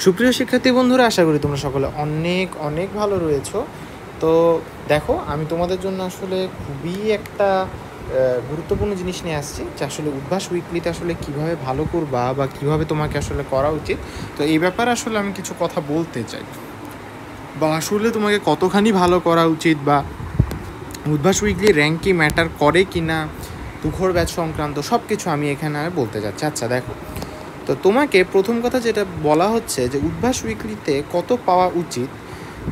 সুপ্রিয় শিক্ষার্থী বন্ধুরা, আশা করি তোমরা সকলে অনেক অনেক ভালো রয়েছো। তো দেখো, আমি তোমাদের জন্য আসলে খুবই একটা গুরুত্বপূর্ণ জিনিস নিয়ে আসছি, যে আসলে উদ্ভাস উইকলিতে আসলে কিভাবে ভালো করবা বা কিভাবে তোমাকে আসলে করা উচিত। তো এই ব্যাপারে আসলে আমি কিছু কথা বলতে চাই, বা আসলে তোমাকে কতখানি ভালো করা উচিত, বা উদ্ভাস উইকলি র্যাঙ্ক কি ম্যাটার করে কি না, তুখোড় ব্যাচ সংক্রান্ত সব কিছু আমি এখানে বলতে যাচ্ছি। আচ্ছা দেখো, তো তোমাকে প্রথম কথা যেটা বলা হচ্ছে যে উদ্ভাস উইকলিতে কত পাওয়া উচিত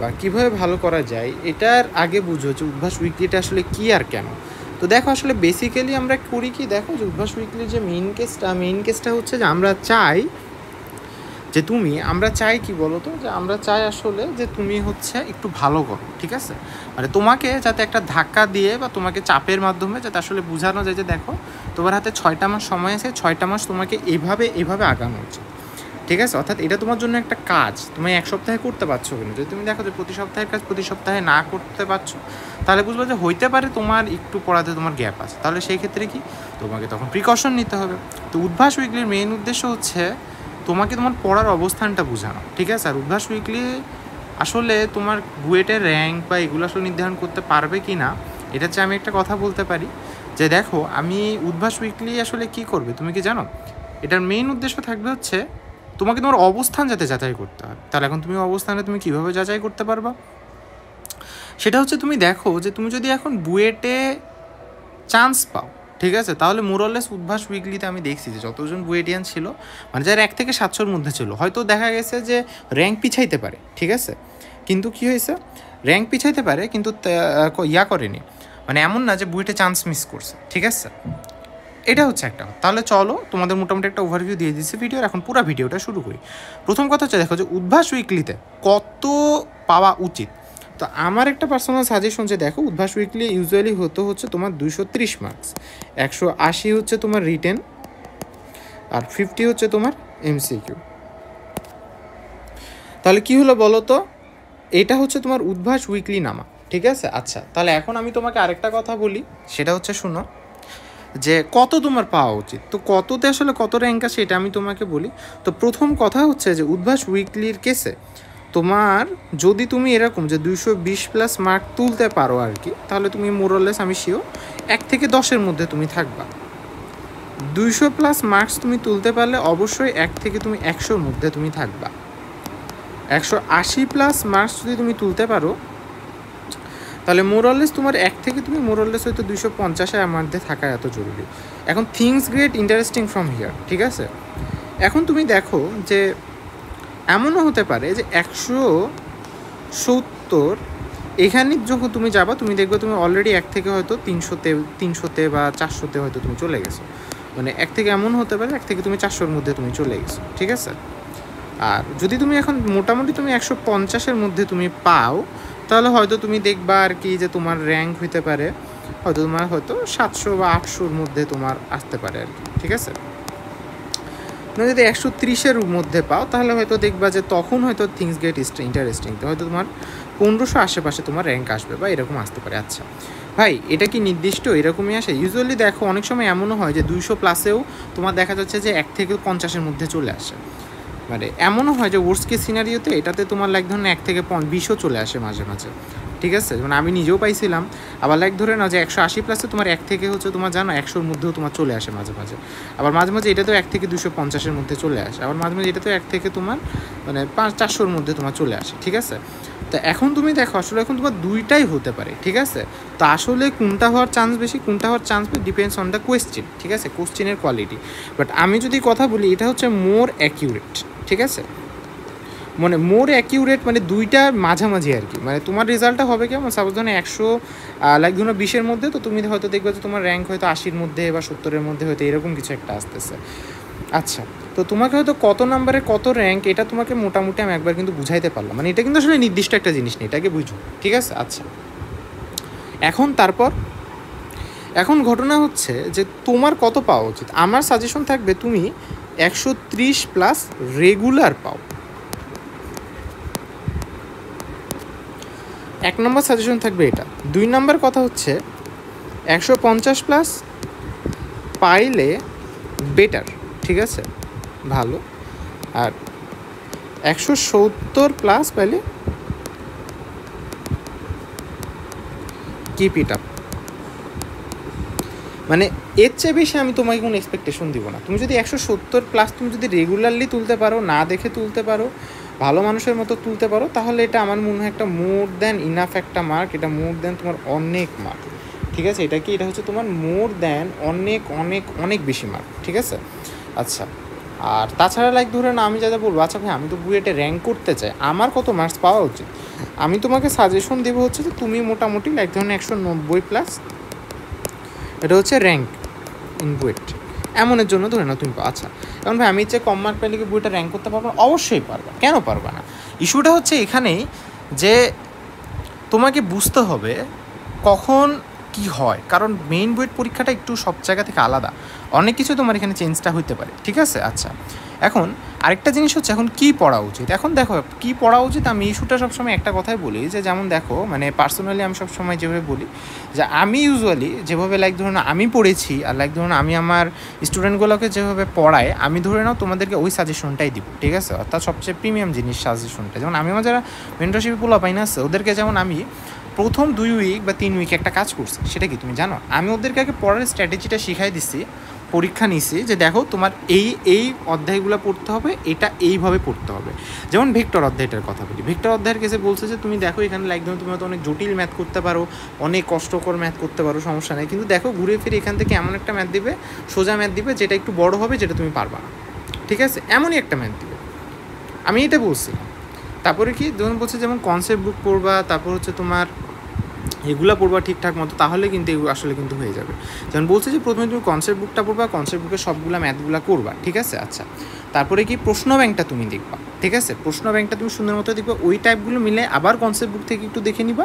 বা কীভাবে ভালো করা যায়, এটার আগে বুঝো যে উদ্ভাস উইকলিটা আসলে কী আর কেন। তো দেখো, আসলে বেসিক্যালি আমরা করি কি, দেখো যে উদ্ভাস উইকলির যে মেইন কেসটা হচ্ছে যে আমরা চাই যে আমরা চাই কি বলো তো, যে আমরা চাই আসলে যে তুমি হচ্ছে একটু ভালো করো, ঠিক আছে। মানে তোমাকে যাতে একটা ধাক্কা দিয়ে বা তোমাকে চাপের মাধ্যমে যাতে আসলে বোঝানো যায় যে দেখো, তোমার হাতে 6টা মাস সময় আছে, 6টা মাস তোমাকে এভাবে আগানো উচিত, ঠিক আছে। অর্থাৎ এটা তোমার জন্য একটা কাজ, তুমি এক সপ্তাহে করতে পারছো কিনা। যদি তুমি দেখো যে প্রতি সপ্তাহের কাজ প্রতি সপ্তাহে না করতে পারছো, তাহলে বুঝবো যে হইতে পারে তোমার একটু পড়াতে তোমার গ্যাপ আছে। তাহলে সেই ক্ষেত্রে কি, তোমাকে তখন প্রিকশন নিতে হবে। তো উদ্ভাস উইকলির মেইন উদ্দেশ্য হচ্ছে তোমাকে তোমার পড়ার অবস্থানটা বোঝানো, ঠিক আছে। আর উদ্ভাস উইকলি আসলে তোমার বুয়েটের র্যাঙ্ক বা এগুলো আসলে নির্ধারণ করতে পারবে কি না, এটা হচ্ছে আমি একটা কথা বলতে পারি যে দেখো, আমি উদ্ভাস উইকলি আসলে কি করবে তুমি কি জানো। এটার মেইন উদ্দেশ্য থাকবে হচ্ছে তোমাকে তোমার অবস্থান যাতে যাচাই করতে হয়। তাহলে এখন তুমি অবস্থানে তুমি কীভাবে যাচাই করতে পারবা, সেটা হচ্ছে তুমি দেখো যে তুমি যদি এখন বুয়েটে চান্স পাও, ঠিক আছে, তাহলে মোরলেস উদ্ভাস উইকলিতে আমি দেখছি যে যতজন বুয়েটিয়ান ছিল, মানে যারা 1 থেকে 700-র মধ্যে ছিল, হয়তো দেখা গেছে যে র্যাঙ্ক পিছাইতে পারে, ঠিক আছে, কিন্তু কি হয়েছে, র্যাঙ্ক পিছাইতে পারে কিন্তু করেনি, মানে এমন না যে বুয়েটে চান্স মিস করছে, ঠিক আছে। এটা হচ্ছে একটা। তাহলে চলো তোমাদের মোটামুটি একটা ওভারভিউ দিয়ে দিচ্ছি ভিডিওর, এখন পুরো ভিডিওটা শুরু করি। প্রথম কথা হচ্ছে দেখো যে উদ্ভাস উইকলিতে কত পাওয়া উচিত। তো আমার একটা পার্সোনাল সাজেশন যে দেখো, উদ্ভাস উইকলি ইউজুয়ালি হচ্ছে তোমার 230 মার্কস, 180 হচ্ছে তোমার রিটেন, আর 50 হচ্ছে তোমার এমসিকিউ। তাহলে কি হলো বলো তো, এটা হচ্ছে তোমার উদ্ভাস উইকলি নামা, ঠিক আছে। আচ্ছা, তাহলে এখন আমি তোমাকে আরেকটা কথা বলি, সেটা হচ্ছে শুনো যে কত তোমার পাওয়া উচিত। তো কততে আসলে কত র্যাঙ্ক আছে এটা আমি তোমাকে বলি। তো প্রথম কথা হচ্ছে যে উদ্ভাস উইকলির কেসে তোমার যদি তুমি এরকম যে 220+ মার্ক তুলতে পারো আর কি, তাহলে তুমি মোরলেস আমি শিওর 1 থেকে 10-এর মধ্যে তুমি থাকবা। 200+ মার্কস তুমি তুলতে পারলে অবশ্যই 1 থেকে তুমি 100-র মধ্যে তুমি থাকবা। 180+ মার্কস যদি তুমি তুলতে পারো, তাহলে মোরলেস তোমার 1 থেকে তুমি মোরলেস হয়তো 250-এর মধ্যে থাকা এত জরুরি। এখন things get interesting from here, ঠিক আছে। এখন তুমি দেখো যে এমনও হতে পারে যে 170 এখানে যখন তুমি যাবা, তুমি দেখবে তুমি অলরেডি 1 থেকে হয়তো 300-তে বা 400-তে হয়তো তুমি চলে গেছো। মানে 1 থেকে এমন হতে পারে 1 থেকে তুমি 400-র মধ্যে তুমি চলে গেছো, ঠিক আছে। আর যদি তুমি এখন মোটামুটি তুমি 150-এর মধ্যে তুমি পাও, তাহলে হয়তো তুমি দেখবা আর কি যে তোমার র্যাঙ্ক হইতে পারে হয়তো তোমার হয়তো 700 বা 800-র মধ্যে তোমার আসতে পারে আর কি, ঠিক আছে। তুমি যদি 130-এর মধ্যে পাও, তাহলে হয়তো দেখবা যে তখন হয়তো থিংস গেট ইন্টারেস্টিং, তো হয়তো তোমার 1500 আশেপাশে তোমার র্যাঙ্ক আসবে বা এরকম আসতে পারে। আচ্ছা ভাই, এটা কি নির্দিষ্ট এরকমই আসে? ইউজুয়ালি দেখো অনেক সময় এমনও হয় যে 200+-এও তোমার দেখা যাচ্ছে যে 1 থেকে 50-এর মধ্যে চলে আসে। মানে এমনও হয় যে ওয়ার্স্ট কেস সিনারিওতে এটাতে তোমার লাইক ধরুন 1 থেকে 20-ও চলে আসে মাঝে মাঝে, ঠিক আছে। মানে আমি নিজেও পাইছিলাম। আবার লাইক ধরে নাও যে 180+-এ তোমার 1 থেকে হচ্ছে তোমার জানো 100-র মধ্যেও তোমার চলে আসে মাঝে মাঝে। আবার মাঝে মাঝে এটাতেও 1 থেকে 250-এর মধ্যে চলে আসে। আবার মাঝে মাঝে এটাতেও 1 থেকে তোমার মানে 400-র মধ্যে তোমার চলে আসে, ঠিক আছে। তো এখন তুমি দেখো আসলে এখন তোমার দুইটাই হতে পারে, ঠিক আছে। তো আসলে কোনটা হওয়ার চান্স বেশি, কোনটা হওয়ার chance depends on the question, ঠিক আছে, কোশ্চেনের কোয়ালিটি। বাট আমি যদি কথা বলি, এটা হচ্ছে মোর অ্যাকিউরেট, ঠিক আছে। মানে মোর অ্যাকিউরেট মানে দুইটার মাঝামাঝি আর কি। মানে তোমার রেজাল্টটা হবে কেমন, সাপোজ ধরুন 100 লাইক ধরুন 20-এর মধ্যে, তো তুমি হয়তো দেখবে যে তোমার র্যাঙ্ক হয়তো 80-র মধ্যে বা 70-এর মধ্যে হয়তো এরকম কিছু একটা আসতেছে। আচ্ছা, তো তোমাকে হয়তো কত নাম্বারে কত র্যাঙ্ক, এটা তোমাকে মোটামুটি আমি একবার কিন্তু বুঝাইতে পারলাম। মানে এটা কিন্তু আসলে নির্দিষ্ট একটা জিনিস নেই, এটাকে বুঝো, ঠিক আছে। আচ্ছা, এখন ঘটনা হচ্ছে যে তোমার কত পাওয়া উচিত। আমার সাজেশন থাকবে তুমি 130+ রেগুলার পাও। 1 নম্বর সাজেশন থাকবে এটা। 2 নম্বর কথা হচ্ছে 150+ পাইলে বেটার, ঠিক আছে, ভালো। আর 170 প্লাস পেলে কিপ ইট আপ। মানে এর চেয়ে বেশি আমি তোমাকে কোনো এক্সপেকটেশন দিব না। তুমি যদি 170 প্লাস তুমি যদি রেগুলারলি তুলতে পারো, না দেখে তুলতে পারো, ভালো মানুষের মতো তুলতে পারো, তাহলে এটা আমার মনে হয় একটা মোর দ্যান ইনাফ একটা মার্ক। এটা মোর দ্যান তোমার অনেক মার্ক, ঠিক আছে? এটা কি, এটা হচ্ছে তোমার মোর দ্যান অনেক অনেক অনেক বেশি মার্ক, ঠিক আছে? আচ্ছা, আর তাছাড়া লাইক ধরে না আমি যা যা বলবো, আচ্ছা ভাই আমি তো বুয়েটে র্যাঙ্ক করতে চাই, আমার কত মার্কস পাওয়া উচিত? আমি তোমাকে সাজেশন দেবো হচ্ছে যে তুমি মোটামুটি লাইক ধরুন 190 প্লাস, এটা হচ্ছে র্যাঙ্ক ইন বুয়েট এমনের জন্য ধরে না তুমি। আচ্ছা, এখন ভাই আমি যে কম মার্ক পেলে কি বুয়েটে র্যাঙ্ক করতে পারবো? অবশ্যই পারবা, কেন পারবা না? ইস্যুটা হচ্ছে এখানেই যে তোমাকে বুঝতে হবে কখন কি হয়, কারণ মেইন বুয়েট পরীক্ষাটা একটু সব জায়গা থেকে আলাদা, অনেক কিছু তোমার এখানে চেঞ্জটা হতে পারে, ঠিক আছে? আচ্ছা, এখন আরেকটা জিনিস হচ্ছে এখন কি পড়া উচিত। এখন দেখো কি পড়া উচিত, আমি ইস্যুটা সবসময় একটা কথাই বলি যে যেমন দেখো মানে পার্সোনালি আমি সবসময় যেভাবে বলি যে আমি ইউজুয়ালি যেভাবে লাইক ধরুন আমি পড়েছি আর লাইক ধরুন আমি আমার স্টুডেন্টগুলোকে যেভাবে পড়াই, আমি ধরে নাও তোমাদেরকে ওই সাজেশনটাই দিব, ঠিক আছে? অর্থাৎ সবচেয়ে প্রিমিয়াম জিনিস সাজেশনটা। যেমন আমি আমার যারা মেন্টরশিপে পোলা পাই না আছে, ওদেরকে যেমন আমি প্রথম 2 উইক বা 3 উইক একটা কাজ করছি, সেটা কি তুমি জানো? আমি ওদেরকে আগে পড়ার স্ট্র্যাটেজিটা শিখাই দিচ্ছি, পরীক্ষা নিছি যে দেখো তোমার এই এই অধ্যায়গুলো পড়তে হবে, এটা এইভাবে পড়তে হবে। যেমন ভেক্টর অধ্যায়টার কথা বলি, ভেক্টর অধ্যায়ের কেসে বলছে যে তুমি দেখো এখানে লাইক ধরো তুমি হয়তো অনেক জটিল ম্যাথ করতে পারো, অনেক কষ্টকর ম্যাথ করতে পারো, সমস্যা নেই, কিন্তু দেখো ঘুরে ফিরে এখান থেকে এমন একটা ম্যাথ দিবে, সোজা ম্যাথ দিবে যেটা একটু বড় হবে, যেটা তুমি পারবা না, ঠিক আছে? এমনই একটা ম্যাথ দিবে, আমি এটা বলছিলাম। তারপরে কি যেমন বলছে যেমন কনসেপ্ট বুক পড়বা, তারপর হচ্ছে তোমার এগুলো পড়বা ঠিকঠাক মতো, তাহলে কিন্তু এগুলো আসলে কিন্তু হয়ে যাবে। যেমন বলছে যে প্রথমে তুমি কনসেপ্ট বুকটা পড়বা, কনসেপ্ট বুকের সবগুলো ম্যাথগুলো করবা, ঠিক আছে? আচ্ছা, তারপরে কি প্রশ্ন ব্যাংকটা তুমি দেখবা, ঠিক আছে? প্রশ্ন ব্যাংকটা তুমি সুন্দর মতো দেখবা, ওই টাইপগুলো মিলে আবার কনসেপ্ট বুক থেকে একটু দেখে নিবা,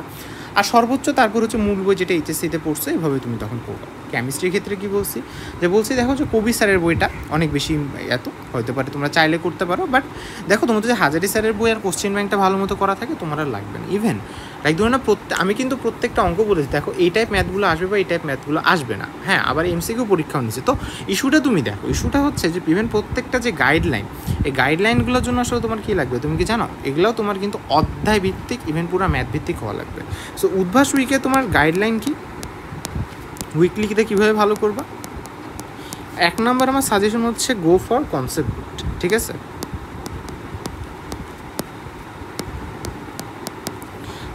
আর সর্বোচ্চ তারপর হচ্ছে মূল বই যেটা এইচএসসিতে পড়ছে এভাবে তুমি তখন পড়বা। কেমিস্ট্রির ক্ষেত্রে কি বলছি, যে বলছি দেখো যে কবি স্যারের বইটা অনেক বেশি এত হতে পারে, তোমরা চাইলে করতে পারো, বাট দেখো তোমাদের যে হাজারি স্যারের বই আর কোশ্চেন ব্যাংকটা ভালো মতো করা থাকে, তোমার আর লাগবে না। ইভেন লাইক ধরো না আমি কিন্তু প্রত্যেকটা অঙ্ক বলেছি দেখো এই টাইপ ম্যাথগুলো আসবে বা এই টাইপ ম্যাথগুলো আসবে না, হ্যাঁ, আবার এমসিকিউ পরীক্ষাও নিচ্ছে। তো ইস্যুটা তুমি দেখো, ইস্যুটা হচ্ছে যে ইভেন প্রত্যেকটা যে গাইডলাইন, এই গাইডলাইনগুলোর জন্য আসলে তোমার কী লাগবে তুমি কি জানো? এগুলোও তোমার কিন্তু অধ্যায় ভিত্তিক, ইভেন পুরো ম্যাথ ভিত্তিক হওয়া লাগবে। সো উদ্ভাস উইকে তোমার গাইডলাইন কি, উইকলিতে কীভাবে ভালো করবা? 1 নম্বর আমার সাজেশন হচ্ছে গো ফর কনসেপ্ট বুক, ঠিক আছে?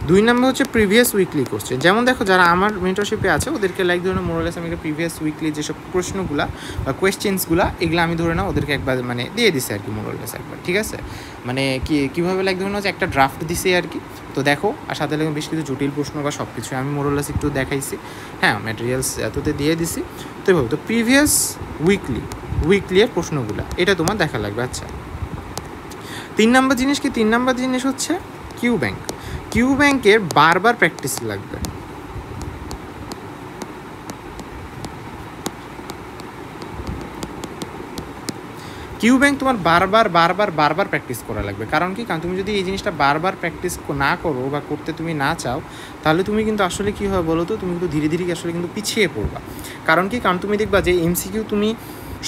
2 নম্বর হচ্ছে প্রিভিয়াস উইকলি কোশ্চেন। যেমন দেখো যারা আমার মেন্টরশিপে আছে ওদেরকে লাইক ধরে মোরালেস আমি প্রিভিয়াস উইকলি যেসব প্রশ্নগুলো বা কোয়েশ্চেন্সগুলো এগুলো আমি ধরে নাও ওদেরকে একবার মানে দিয়ে দিছি আর কি, মোরালেস একবার, ঠিক আছে? মানে কীভাবে লাইক ধরে নাও যে একটা ড্রাফট দিছি আর কি। তো দেখো আর সাথে লাগে বেশ কিছু জটিল প্রশ্ন বা সব কিছু আমি মোরালেস একটু দেখাইছি, হ্যাঁ, ম্যাটেরিয়ালস এততে দিয়ে দিছি। তো এভাবে তো প্রিভিয়াস উইকলি এর প্রশ্নগুলো এটা তোমার দেখা লাগবে। আচ্ছা, 3 নম্বর জিনিস কি, 3 নম্বর জিনিস হচ্ছে কিউ ব্যাংকের বারবার প্র্যাকটিস লাগবে। কিউ ব্যাংক তোমার বারবার প্র্যাকটিস করা লাগবে। কারণ কি, কারণ তুমি যদি এই জিনিসটা বারবার প্র্যাকটিস না করো বা করতে তুমি না চাও, তাহলে তুমি কিন্তু আসলে কী হয় বলো তো, তুমি কিন্তু ধীরে ধীরে আসলে কিন্তু পিছিয়ে পড়বা। কারণ কি, কারণ তুমি দেখবা যে এমসিকিউ তুমি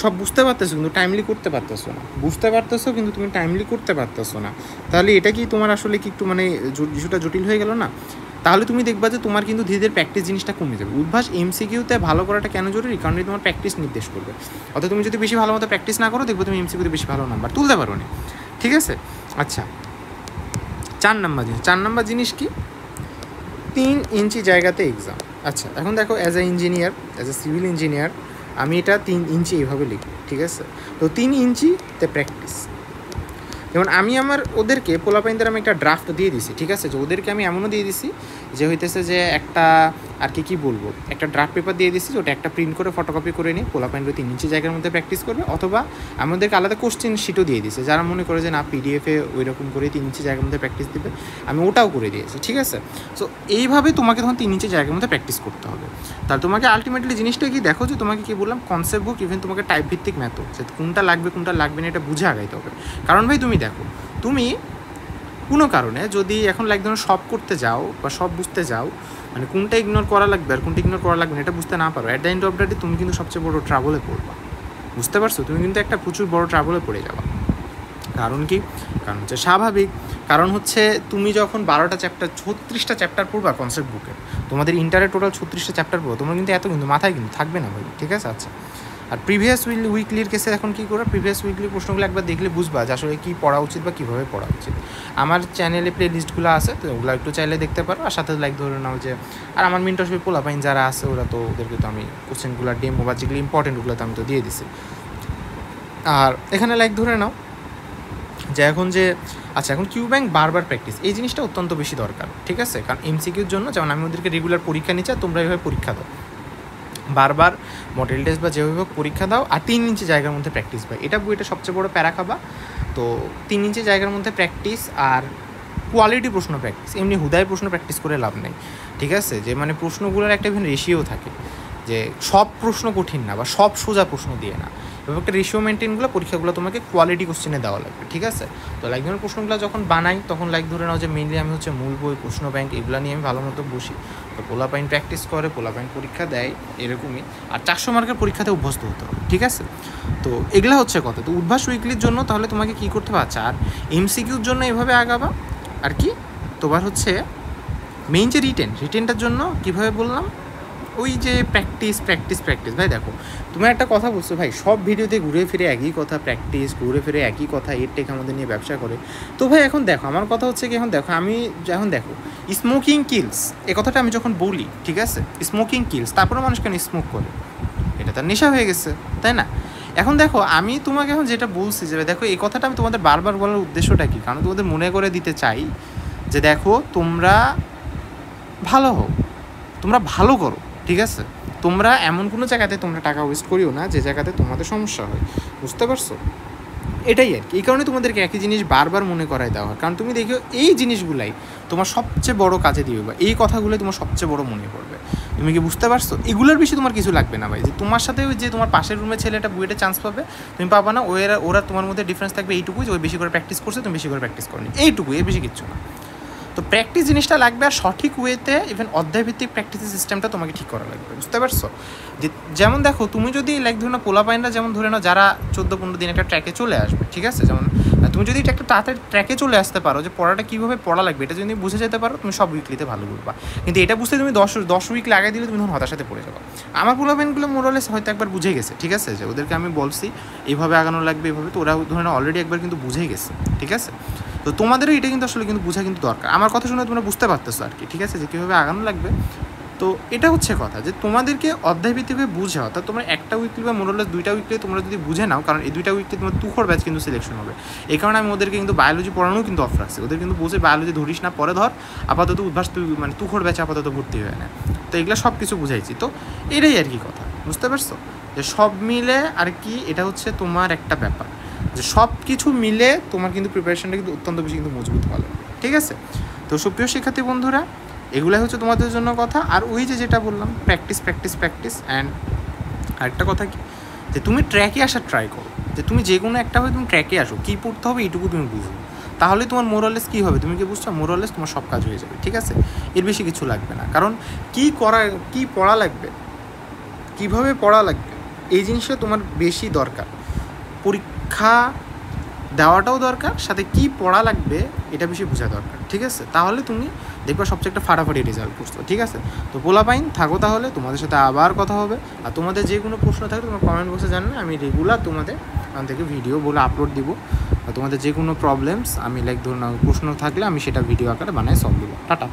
সব বুঝতে পারতেছো কিন্তু টাইমলি করতে পারতেছো না, বুঝতে পারতেছো কিন্তু তুমি টাইমলি করতে পারতেছো না, তাহলে এটা কি তোমার আসলে কি একটু মানে ইস্যুটা জটিল হয়ে গেল না? তাহলে তুমি দেখবা যে তোমার কিন্তু ধীরে ধীরে প্র্যাকটিস জিনিসটা কমে যাবে। উদ্ভাস এমসিকিউতে ভালো করাটা কেন জরুরি, কারণ তোমার প্র্যাকটিস নির্দেশ করবে। অর্থাৎ তুমি যদি বেশি ভালো মতো প্র্যাকটিস না করো, দেখবে তুমি এমসিকিউতে বেশি ভালো নাম্বার তুলতে পারো না, ঠিক আছে? আচ্ছা, 4 নম্বর জিনিস কি, 3 ইঞ্চি জায়গাতে এক্সাম। আচ্ছা, এখন দেখো অ্যাজ এ সিভিল ইঞ্জিনিয়ার আমি এটা 3 ইঞ্চি এইভাবে লিখি, ঠিক আছে? তো 3 ইঞ্চিতে প্র্যাকটিস, যেমন আমি আমার ওদেরকে পোলাপাইনদের আমি একটা ড্রাফট দিয়ে দিছি, ঠিক আছে? যে ওদেরকে আমি এমনও দিয়ে দিছি যে হইতেছে যে একটা আর কি বলবো, একটা ড্রাফট পেপার দিয়ে দিছি, ওটা একটা প্রিন্ট করে ফটোকপি করে নিই, পোলাপাইনরা 3 ইঞ্চি জায়গার মধ্যে প্র্যাকটিস করবে, অথবা আমাদেরকে আলাদা কোশ্চেন শিটও দিয়ে দিছে, যারা মনে করে যে না পিডিএফে ওই রকম করে 3 ইঞ্চি জায়গার মধ্যে প্র্যাকটিস দিবে, আমি ওটাও করে দিয়েছি, ঠিক আছে? সো এইভাবে তোমাকে তখন 3 ইঞ্চি জায়গার মধ্যে প্র্যাকটিস করতে হবে। তাহলে তোমাকে আলটিমেটলি জিনিসটা কি দেখো যে তোমাকে কি বললাম, কনসেপ্ট বুক, ইভেন তোমাকে টাইপ ভিত্তিক ম্যাথও, যে কোনটা লাগবে না এটা বুঝে আগাইতে হবে। কারণ ভাই তুমি দেখো, তুমি কোনো কারণে যদি এখন লাইক ধরো সব করতে যাও বা সব বুঝতে যাও, মানে কোনটা ইগনোর করা লাগবে আর কোনটা ইগনোর করা লাগবে না এটা বুঝতে না পারো, at the end of the day তুমি কিন্তু সবচেয়ে বড় ট্রাবলে পড়বা, বুঝতে পারছো? তুমি কিন্তু একটা প্রচুর বড় ট্রাবলে পড়ে যাবা। কারণ কি? কারণ হচ্ছে স্বাভাবিক। কারণ হচ্ছে তুমি যখন 12টা চ্যাপ্টার 36টা চ্যাপ্টার পড়বা কনসেপ্ট বুকে, তোমাদের ইন্টারে টোটাল 36টা চ্যাপ্টার পড়বো, তোমার কিন্তু এত কিন্তু মাথায় কিন্তু থাকবে না ভাই, ঠিক আছে? আচ্ছা, আর প্রিভিয়াস উইকলির কেসে এখন কী করো, প্রিভিয়াস উইকলির প্রশ্নগুলো একবার দেখলে বুঝবা যে আসলে কী পড়া উচিত বা কীভাবে পড়া উচিত। আমার চ্যানেলে প্লে লিস্টগুলো আছে, তো ওগুলো একটু চাইলে দেখতে পারো। আর সাথে লাইক ধরে নাও যে, আর আমার মেন্টরশিপ পোলাপাইন যারা আছে ওরা তো ওদেরকে তো আমি কোশ্চেনগুলো ডেমো বা যেগুলো ইম্পর্টেন্ট ওগুলো তো আমি তো দিয়ে দিছি। আর এখানে লাইক ধরে নাও যে এখন যে আচ্ছা, এখন কিউ ব্যাংক বারবার প্র্যাকটিস, এই জিনিসটা অত্যন্ত বেশি দরকার, ঠিক আছে? কারণ এমসিকিউর জন্য যেমন আমি ওদেরকে রেগুলার পরীক্ষা নিচ্ছি, আর তোমরা এইভাবে পরীক্ষা দাও, বারবার মডেল টেস্ট বা যেভাবে হোক পরীক্ষা দাও, আর 3 ইঞ্চি জায়গার মধ্যে প্র্যাকটিস ভাই, এটা বইটা সবচেয়ে বড় প্যারা খাবা। তো 3 ইঞ্চি জায়গার মধ্যে প্র্যাকটিস, আর কোয়ালিটি প্রশ্ন প্র্যাকটিস, এমনি হুদায় প্রশ্ন প্র্যাকটিস করে লাভ নেই, ঠিক আছে? যে মানে প্রশ্নগুলোর একটা বিভিন্ন রেশিও থাকে, যে সব প্রশ্ন কঠিন না বা সব সোজা প্রশ্ন দিয়ে না, এবার একটা রেশিও মেনটেনগুলো পরীক্ষাগুলো তোমাকে কোয়ালিটি কোশ্চেনে দেওয়া লাগবে, ঠিক আছে? তো লাইক ধরনের প্রশ্নগুলো যখন বানাই তখন লাইক ধরে নাও যে মেনলি আমি হচ্ছে মূল বই, প্রশ্ন ব্যাংক, এগুলো নিয়ে আমি ভালো মতো বসি। তো পোলাপাইন প্র্যাকটিস করে, পোলাপাইন পরীক্ষা দেয়, এরকমই। আর 400 মার্কের পরীক্ষাতে অভ্যস্ত হতে হবে, ঠিক আছে? তো এগুলো হচ্ছে কথা। তো উদ্ভাস উইকলির জন্য তাহলে তোমাকে কী করতে হবে? আচ্ছা, আর এমসিকিউর জন্য এভাবে আগাবা। আর কি তোমার হচ্ছে মেইন যে রিটেনটার জন্য কীভাবে বললাম, ওই যে প্র্যাকটিস প্র্যাকটিস প্র্যাকটিস। ভাই দেখো, তুমি একটা কথা বলছো ভাই, সব ভিডিওতে ঘুরে ফিরে একই কথা, প্র্যাকটিস, ঘুরে ফিরে একই কথা, এর টেক আমাদের নিয়ে ব্যবসা করে। তো ভাই এখন দেখো, আমার কথা হচ্ছে কি, এখন দেখো আমি এখন দেখো স্মোকিং কিলস, এ কথাটা আমি যখন বলি, ঠিক আছে, স্মোকিং কিলস, তারপরে মানুষ কেন স্মোক করে? এটা তার নেশা হয়ে গেছে, তাই না? এখন দেখো, আমি তোমাকে এখন যেটা বলছি যে দেখো, এই কথাটা আমি তোমাদের বারবার বলার উদ্দেশ্যটা কী? কারণ তোমাদের মনে করে দিতে চাই যে দেখো, তোমরা ভালো হও, তোমরা ভালো করো, ঠিক আছে? তোমরা এমন কোনো জায়গাতে তোমরা টাকা ওয়েস্ট করিও না যে জায়গাতে তোমাদের সমস্যা হয়, বুঝতে পারছো? এটাই আর কি। এই কারণে তোমাদেরকে একই জিনিস বারবার মনে করায় দেওয়া হয়, কারণ তুমি দেখো এই জিনিসগুলাই তোমার সবচেয়ে বড় কাজে দিবে, বা এই কথাগুলোই তোমার সবচেয়ে বড় মনে পড়বে। তুমি কি বুঝতে পারছো? এগুলোর বেশি তোমার কিছু লাগবে না ভাই, যে তোমার সাথে ওই যে তোমার পাশের রুমের ছেলেটা বুয়েটে চান্স পাবে, তুমি পাবা না, ওরা তোমার মধ্যে ডিফারেন্স থাকবে এইটুকুই, যে ওই বেশি করে প্র্যাকটিস করছে, তুমি বেশি করে প্র্যাকটিস করনি, এইটুকুই, এর বেশি কিচ্ছু না। তো প্র্যাকটিস জিনিসটা লাগবে, আর সঠিক ওয়েতে ইভেন অধ্যায়ভিত্তিক প্র্যাকটিসের সিস্টেমটা তোমাকে ঠিক করা লাগবে, বুঝতে পারছো? যে যেমন দেখো, তুমি যদি লাইক ধরে নাও পোলাপাইনরা, যেমন ধরে নাও যারা 14-15 দিন একটা ট্র্যাকে চলে আসবে, ঠিক আছে? যেমন তুমি যদি একটা তাড়াতাড়ি ট্র্যাকে চলে আসতে পারো, যে পড়াটা কীভাবে পড়া লাগবে এটা যদি বুঝে যেতে পারো, তুমি সব উইকলিতে ভালো করবা। কিন্তু এটা বুঝতে তুমি 10 উইক লাগাই দিলে তুমি তখন হতাশাতে পড়ে যাবো। আমার পোলাপাইনগুলো মোরালেস হয়তো একবার বুঝে গেছে, ঠিক আছে? যে ওদেরকে আমি বলছি এইভাবে আগানো লাগবে, এইভাবে, তো ওরা ধরে নাও অলরেডি একবার কিন্তু বুঝে গেছে, ঠিক আছে? তো তোমাদেরও এটা কিন্তু আসলে কিন্তু বোঝা কিন্তু দরকার। আমার কথা শুনে তোমরা বুঝতে পারতেছো আর কি, ঠিক আছে, যে কীভাবে আগানো লাগবে। তো এটা হচ্ছে কথা, যে তোমাদেরকে অধ্যায়ভিত্তিকভাবে বুঝে, অর্থাৎ তোমরা একটা উইকলি বা মোরালেস 2টা উইকলি তোমরা যদি বুঝে নাও, কারণ এই 2টা উইকলি তোমার তুখোর ব্যাচ কিন্তু সিলেকশন হবে। এই কারণে আমি ওদেরকে কিন্তু বায়োলজি পড়ানোও কিন্তু অফ রাখছি, ওদের কিন্তু বুঝে বায়োলজি ধরিস না, পরে ধর, আপাতত উদ্ভাস মানে তুখোর ব্যাচে আপাতত ভর্তি হয়ে নেয়। তো এগুলো সব কিছু বুঝাইছি। তো এটাই আর কি কথা, বুঝতে পারছো? যে সব মিলে আর কি, এটা হচ্ছে তোমার একটা ব্যাপার, যে সব কিছু মিলে তোমার কিন্তু প্রিপারেশনটা কিন্তু অত্যন্ত বেশি কিন্তু মজবুত হওয়া লাগবে, ঠিক আছে? তো সুপ্রিয় শিক্ষার্থী বন্ধুরা, এগুলাই হচ্ছে তোমাদের জন্য কথা। আর ওই যে যেটা বললাম, প্র্যাকটিস প্র্যাকটিস প্র্যাকটিস। অ্যান্ড আরেকটা কথা কি, যে তুমি ট্র্যাকে আসার ট্রাই করো, যে তুমি যে কোনো একটা হয়ে তুমি ট্র্যাকে আসো, কী পড়তে হবে এইটুকু তুমি বুঝো, তাহলে তোমার মোরালেস কী হবে, তুমি কি বুঝছো? মোরালেস তোমার সব কাজ হয়ে যাবে, ঠিক আছে? এর বেশি কিছু লাগবে না। কারণ কী পড়া লাগবে, কীভাবে পড়া লাগবে, এই জিনিসটা তোমার বেশি দরকার। পরীক্ষা দেওয়াটাও দরকার, সাথে কি পড়া লাগবে এটা বেশি বোঝা দরকার, ঠিক আছে? তাহলে তুমি দেখবা সবচেয়ে একটা ফাটাফাটি রেজাল্ট করছো, ঠিক আছে? তো পোলাপাইন থাকো, তাহলে তোমাদের সাথে আবার কথা হবে। আর তোমাদের যে কোনো প্রশ্ন থাকলে তোমার কমেন্ট বক্সে জানাবে, আমি রেগুলার তোমাদের ওখান থেকে ভিডিও বলে আপলোড দিব। আর তোমাদের যে কোনো প্রবলেমস আমি লাইক ধরুন প্রশ্ন থাকলে আমি সেটা ভিডিও আকারে বানায় সলভ দেবো। টাটা।